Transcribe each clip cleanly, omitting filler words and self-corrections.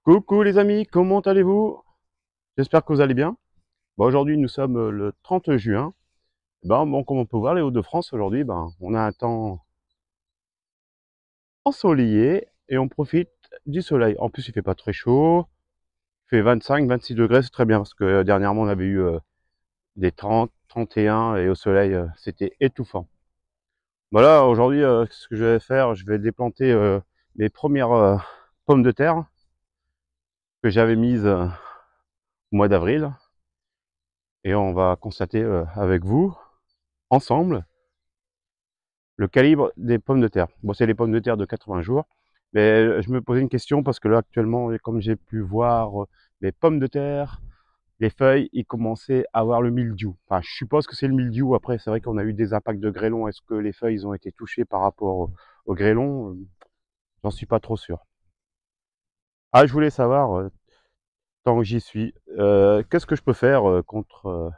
Coucou les amis, comment allez-vous? J'espère que vous allez bien. Bon, aujourd'hui nous sommes le 30 juin. Bon, comme on peut voir les Hauts-de-France aujourd'hui, on a un temps ensoleillé et on profite du soleil. En plus il fait pas très chaud, il fait 25-26 degrés, c'est très bien parce que dernièrement on avait eu des 30, 31 et au soleil c'était étouffant. Voilà, aujourd'hui ce que je vais faire, je vais déplanter mes premières pommes de terre que j'avais mises au mois d'avril et on va constater avec vous ensemble le calibre des pommes de terre. Bon, c'est les pommes de terre de 80 jours, mais je me posais une question parce que là, actuellement, comme j'ai pu voir les pommes de terre, les feuilles, ils commençaient à avoir le mildiou. Enfin, je suppose que c'est le mildiou. Après, c'est vrai qu'on a eu des impacts de grêlons. Est-ce que les feuilles ils ont été touchées par rapport au grêlon? J'en suis pas trop sûr. Ah, je voulais savoir, tant que j'y suis, qu'est-ce que je peux faire contre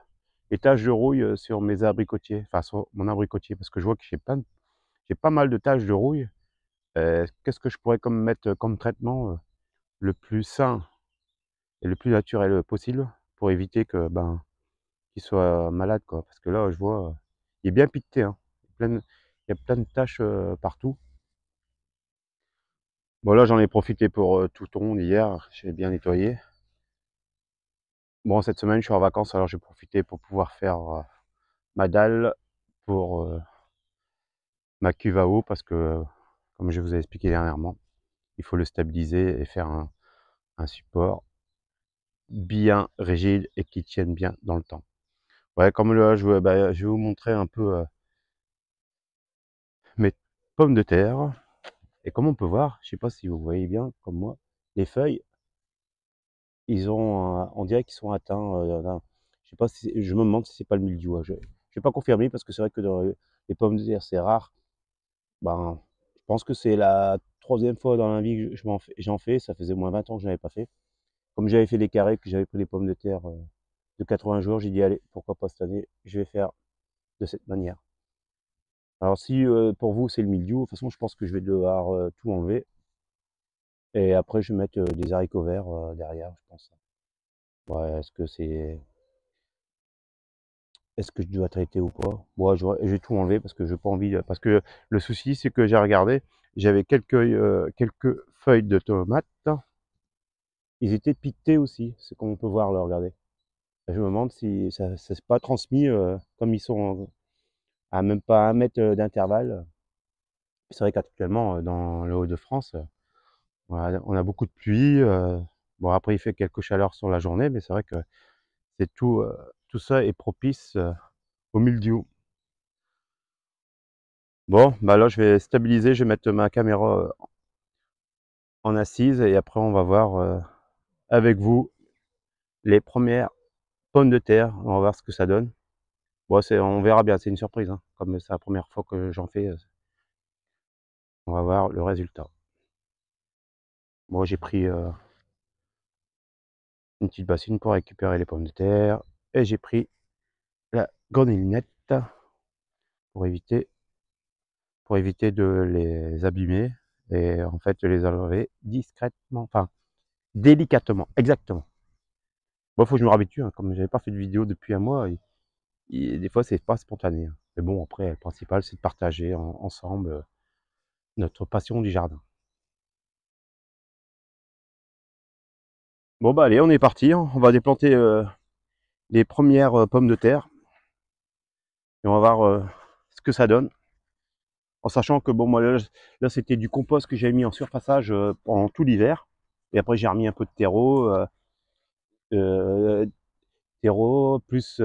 les taches de rouille sur mes abricotiers, enfin sur mon abricotier, parce que je vois que j'ai pas mal de taches de rouille. Qu'est-ce que je pourrais comme mettre comme traitement le plus sain et le plus naturel possible pour éviter que qu'il soit malade quoi. Parce que là je vois il est bien piqueté, hein. Il y a plein de taches partout. Bon là j'en ai profité pour tout ton hier, j'ai bien nettoyé. Bon cette semaine je suis en vacances alors j'ai profité pour pouvoir faire ma dalle pour ma cuve à eau parce que comme je vous ai expliqué dernièrement, il faut le stabiliser et faire un support bien rigide et qui tienne bien dans le temps. Ouais, comme là, je vais vous montrer un peu mes pommes de terre. Et comme on peut voir, je sais pas si vous voyez bien, comme moi, les feuilles, on dirait qu'ils sont atteints je sais pas si, je me demande si c'est pas le mildiou, hein. Je vais pas confirmer parce que c'est vrai que dans les pommes de terre, c'est rare. Je pense que c'est la troisième fois dans la vie que j'en fais. Ça faisait au moins 20 ans que je n'avais pas fait. Comme j'avais fait les carrés, que j'avais pris les pommes de terre de 80 jours, j'ai dit, allez, pourquoi pas cette année, je vais faire de cette manière. Alors si pour vous c'est le mildiou, de toute façon je pense que je vais devoir tout enlever. Et après je vais mettre des haricots verts derrière, je pense. Ouais, est-ce que je dois traiter ou pas? Bon, je vais tout enlever parce que j'ai pas envie. Parce que le souci c'est que j'ai regardé, j'avais quelques feuilles de tomates. Ils étaient piquetés aussi, c'est comme on peut voir là, regardez. Je me demande si ça s'est pas transmis comme ils sont à même pas 1 mètre d'intervalle. C'est vrai qu'actuellement dans le Hauts-de-France, on a beaucoup de pluie. Bon, après, il fait quelques chaleurs sur la journée, mais c'est vrai que c'est tout ça est propice au mildiou. Bon, bah là, je vais stabiliser, je vais mettre ma caméra en assise et après, on va voir avec vous les premières pommes de terre. On va voir ce que ça donne. Bon, on verra bien, c'est une surprise, hein. Comme c'est la première fois que j'en fais, on va voir le résultat. Bon, j'ai pris une petite bassine pour récupérer les pommes de terre et j'ai pris la grelinette pour éviter de les abîmer et en fait de les enlever discrètement, enfin délicatement, exactement. Bon, faut que je me réhabitue, hein, comme j'avais pas fait de vidéo depuis un mois, des fois c'est pas spontané, hein. Mais bon, après, le principal c'est de partager ensemble notre passion du jardin. Bon bah allez, on est parti, hein. On va déplanter les premières pommes de terre et on va voir ce que ça donne. En sachant que bon, moi là c'était du compost que j'avais mis en surfaçage pendant tout l'hiver. Et après j'ai remis un peu de euh, terreau plus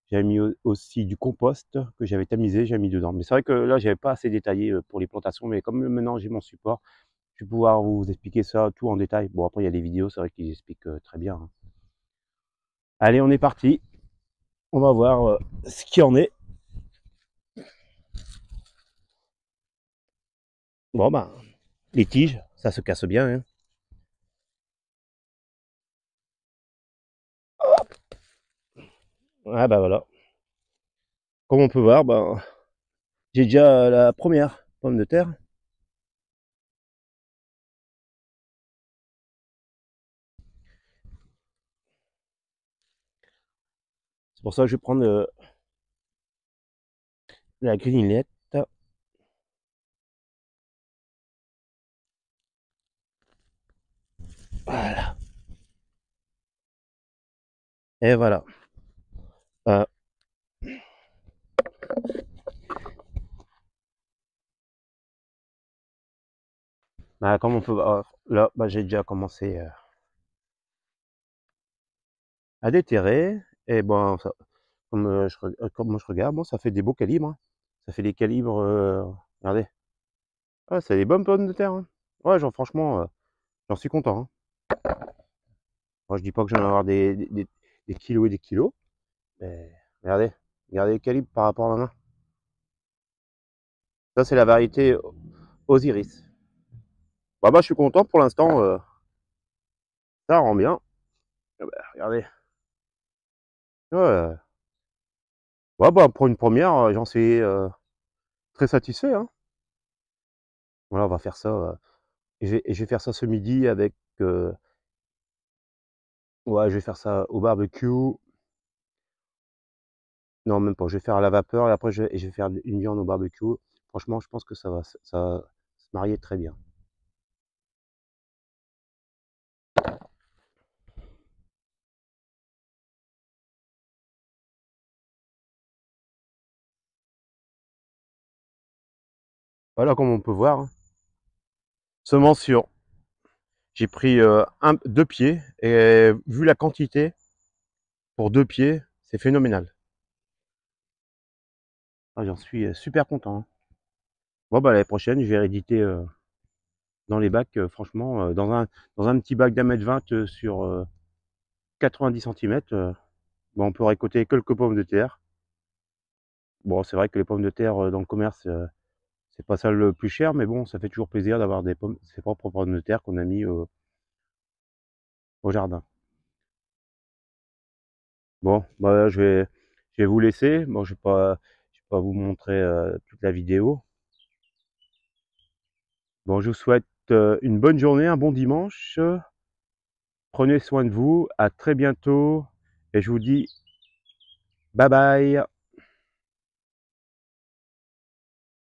j'avais mis aussi du compost que j'avais tamisé, j'ai mis dedans. Mais c'est vrai que là j'avais pas assez détaillé pour les plantations, mais comme maintenant j'ai mon support, je vais pouvoir vous expliquer ça tout en détail. Bon après il y a des vidéos, c'est vrai qu'ils expliquent très bien, hein. Allez, on est parti. On va voir ce qu'il en est. Bon les tiges, ça se casse bien, hein. Ah bah voilà. Comme on peut voir, j'ai déjà la première pomme de terre. C'est pour ça que je vais prendre la grinillette. Voilà. Et voilà. Euh, Bah, comme on peut voir, là, bah, j'ai déjà commencé à déterrer. Et bon, comme, comme moi je regarde, bon, ça fait des beaux calibres, hein. Ça fait des calibres, regardez. Ah, c'est des bonnes pommes de terre, hein. Ouais, genre, franchement, j'en suis content, hein. Moi, je dis pas que j'en vais avoir des kilos et des kilos. Mais regardez, regardez le calibre par rapport à ma main. Ça, c'est la variété Osiris. Bah, je suis content pour l'instant. Ça rend bien. Ah bah, regardez. Ouais. Ouais, bah, pour une première, j'en suis très satisfait, hein. Voilà, on va faire ça. Et je vais faire ça ce midi avec. Ouais, je vais faire ça au barbecue. Non, même pas. Je vais faire à la vapeur et après, je vais faire une viande au barbecue. Franchement, je pense que ça va se marier très bien. Voilà, comme on peut voir, hein. Semence sûre. J'ai pris deux pieds et vu la quantité pour deux pieds, c'est phénoménal. Ah, j'en suis super content, hein. Bon, bah, l'année prochaine, je vais rééditer dans les bacs, franchement, dans un petit bac d'un mètre 20 sur 90 centimètres. Bon, on peut récolter quelques pommes de terre. Bon, c'est vrai que les pommes de terre dans le commerce, c'est pas ça le plus cher, mais bon, ça fait toujours plaisir d'avoir des pommes, ses propres pommes de terre qu'on a mis au jardin. Bon, bah, je vais vous laisser. Bon, je vais pas vous montrer toute la vidéo. Bon, je vous souhaite une bonne journée, un bon dimanche. Prenez soin de vous. À très bientôt. Et je vous dis bye bye.